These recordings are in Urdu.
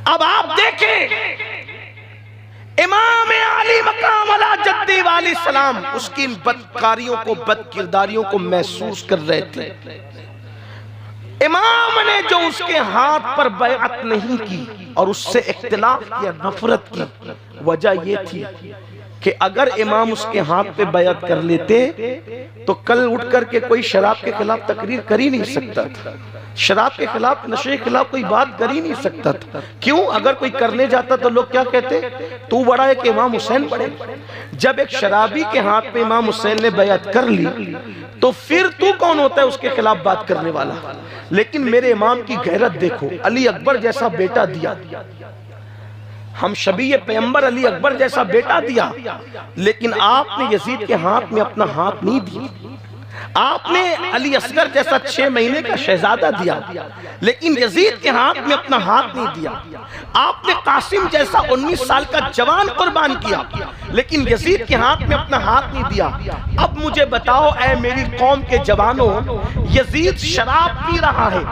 اب آپ دیکھیں امام علی مقام علی جدی والی السلام اس کی بدکاریوں کو، بد کرداریوں کو محسوس کر رہے تھے. امام نے جو اس کے ہاتھ پر بیعت نہیں کی اور اس سے اختلاف کیا، نفرت کی، وجہ یہ تھی کہ اگر امام اس کے ہاتھ پہ بیعت کر لیتے تو کل اٹھ کر کے کوئی شراب کے خلاف تقریر کر ہی نہیں سکتا تھا، شراب کے خلاف، نشے کے خلاف کوئی بات کر ہی نہیں سکتا تھا. کیوں؟ اگر کوئی کرنے جاتا تو لوگ کیا کہتے؟ تو بڑا ہے کہ امام حسین بڑے. جب ایک شرابی کے ہاتھ پہ امام حسین نے بیعت کر لی تو پھر تو کون ہوتا ہے اس کے خلاف بات کرنے والا؟ لیکن میرے امام کی غیرت دیکھو، علی اکبر جیسا بیٹا دیا، ہم شبیہ پیغمبر علی اکبر جیسا بیٹا دیا، لیکن آپ نے یزید کے ہاتھ میں اپنا ہاتھ نہیں دیا. آپ نے علی اصغر جیسا 6 مہینے کا شہزادہ دیا، لیکن یزید کے ہاتھ میں اپنا ہاتھ نہیں دیا. آپ نے قاسم جیسا 19 سال کا جوان قربان کیا، لیکن یزید کے ہاتھ میں اپنا ہاتھ نہیں دیا. اب مجھے بتاؤ اے میری قوم کے جوانوں، یزید شراب پی رہا ہے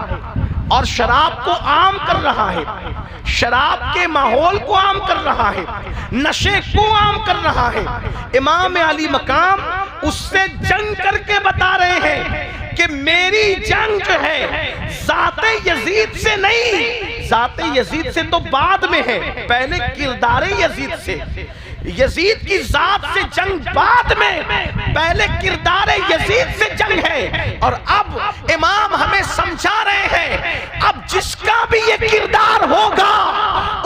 اور شراب کو عام کر رہا ہے، شراب کے ماحول کو عام کر رہا ہے، نشے کو عام کر رہا ہے. امام علی مقام اس سے جنگ کر کے بتا رہے ہیں کہ میری جنگ جو ہے ذات یزید سے نہیں، ذات یزید سے تو بعد میں ہے، پہلے کردار یزید سے. یزید کی ذات سے جنگ بعد میں، پہلے کردار یزید سے جنگ ہے. اور اب امام ہمیں سمجھا رہے ہیں اب جس کا بھی یہ کردار ہوگا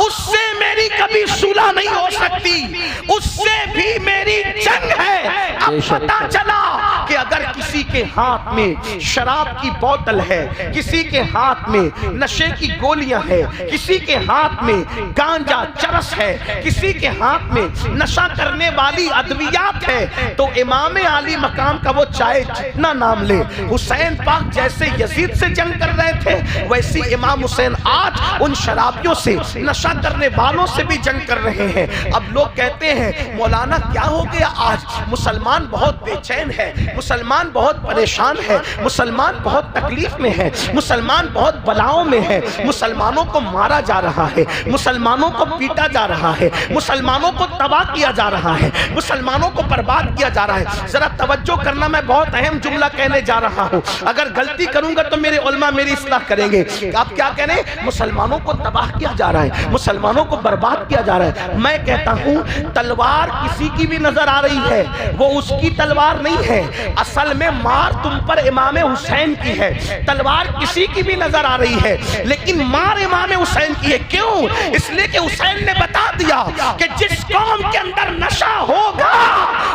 اس سے میری کبھی صلح نہیں ہو سکتی، اس سے بھی میری جنگ ہے. اب پتہ چلا کہ اگر کسی کے ہاتھ میں شراب کی بوتل ہے، کسی کے ہاتھ میں نشے کی گولیاں ہے، کسی کے ہاتھ میں گانجا چرس ہے، کسی کے ہاتھ میں نشہ کرنے والی ادویات ہے، تو امام علی مقام کا وہ چاہے جتنا نام لے، حسین پاک جیسے یزید سے جنگ کر رہے تھے ویسی امام حسین آج ان شرابیوں سے، نشہ کرنے والوں سے بھی جنگ کر رہے ہیں. اب لوگ کہتے ہیں مولانا کیا ہو گیا آج؟ مسلمان بہت بے چین ہے، مسلمان بہت پریشان ہے، مسلمان بہت تکلیف میں ہے، مسلمان بہت بلاؤں میں ہے، مسلمانوں کو مارا جا رہا ہے، مسلمانوں کو پیٹا جا رہا ہے، مسلمانوں کو تباہ کیا جا رہا ہے، مسلمانوں کو برباد کیا جا رہا ہے. ذرا توجہ کرنا، میں بہت اہم جملہ کہنے جا رہا ہوں، اگر غلطی کروں گا تو میرے علماء میری اصلاح کریں گے. آپ کیا کہہ رہے ہیں؟ مسلمانوں کو تباہ کیا جا رہا ہے، مسلمانوں کو برباد کیا جا رہا ہے. میں کہتا ہوں تلوار کسی کی بھی نظر آ رہی ہے، وہ اس کی تلوار نہیں ہے، اصل میں مار تم پر امام حسین کی ہے. تلوار کسی کی بھی نظر آ رہی ہے لیکن مار امام حسین کی ہے. کیوں؟ اس لیے کہ حسین نے بتا دیا کہ جس قوم کے اندر نشہ ہوگا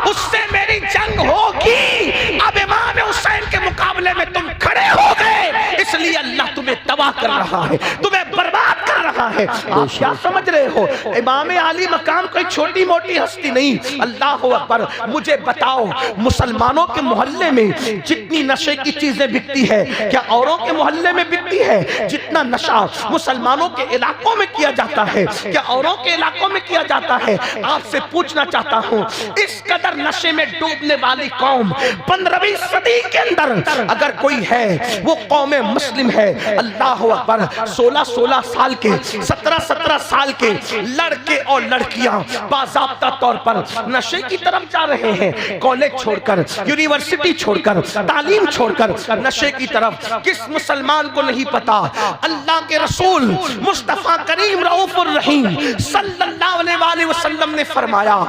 اس سے میری جنگ ہوگی. اب امام حسین کے مقابلے میں تم کھڑے ہو گئے، اس لیے اللہ تمہیں تباہ کر رہا ہے، تمہیں برباد کر رہا ہے. آپ کیا سمجھ رہے ہو؟ امام علی مقام کوئی چھوٹی موٹی ہستی نہیں. اللہ اکبر. مجھے بتاؤ مسلمانوں کے محلے میں جتنی نشے کی چیزیں بکتی ہے کیا اوروں کے محلے میں بکتی ہے؟ جتنا نشہ مسلمانوں کے علاقوں میں کیا جاتا ہے کیا اوروں کے علاقوں میں کیا جاتا ہے؟ آپ سے پوچھنا چاہتا ہوں اس قدر نشے میں ڈوبنے والی قوم 15ویں صدی کے اندر اگر کوئی ہے وہ قوم مسلم ہے. اللہ اکبر. 16 سال کے 17 سال کے لڑکے اور لڑکیاں باضابطہ طور پر نشے کی طرف جا رہے ہیں، کالج چھوڑ کر، یونیورسٹی چھوڑ کر، تعلیم چھوڑ کر نشے کی طرف. کس مسلمان کو نہیں پتا اللہ کے رسول مصطفیٰ کریم رؤوف الرحیم صلی اللہ علیہ وسلم نے فرمایا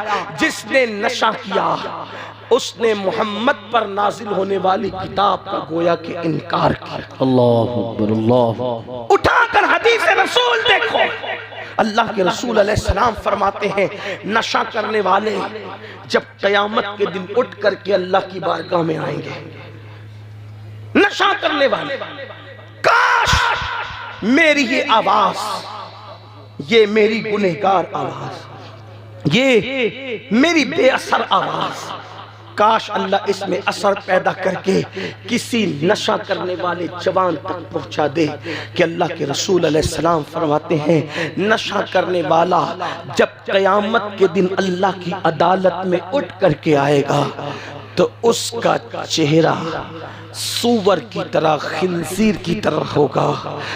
جس نے نشہ کیا اس نے محمد پر نازل ہونے والی کتاب کا گویا کہ انکار کیا. اللہ اکبر. اللہ اٹھا کر حدیث رسول دیکھو. اللہ کے رسول علیہ السلام فرماتے ہیں نشہ کرنے والے جب قیامت کے دن اٹھ کر کے اللہ کی بارگاہ میں آئیں گے. نشہ کرنے والے، کاش میری یہ آواز، یہ میری گنہگار آواز، یہ میری بے اثر آواز، کاش اللہ اس میں اثر پیدا کر کے کسی نشہ کرنے والے جوان تک پہنچا دے. کہ اللہ کے رسول علیہ السلام فرماتے ہیں نشہ کرنے والا جب قیامت کے دن اللہ کی عدالت میں اٹھ کر کے آئے گا تو اس کا چہرہ سور کی طرح، خنزیر کی طرح ہوگا.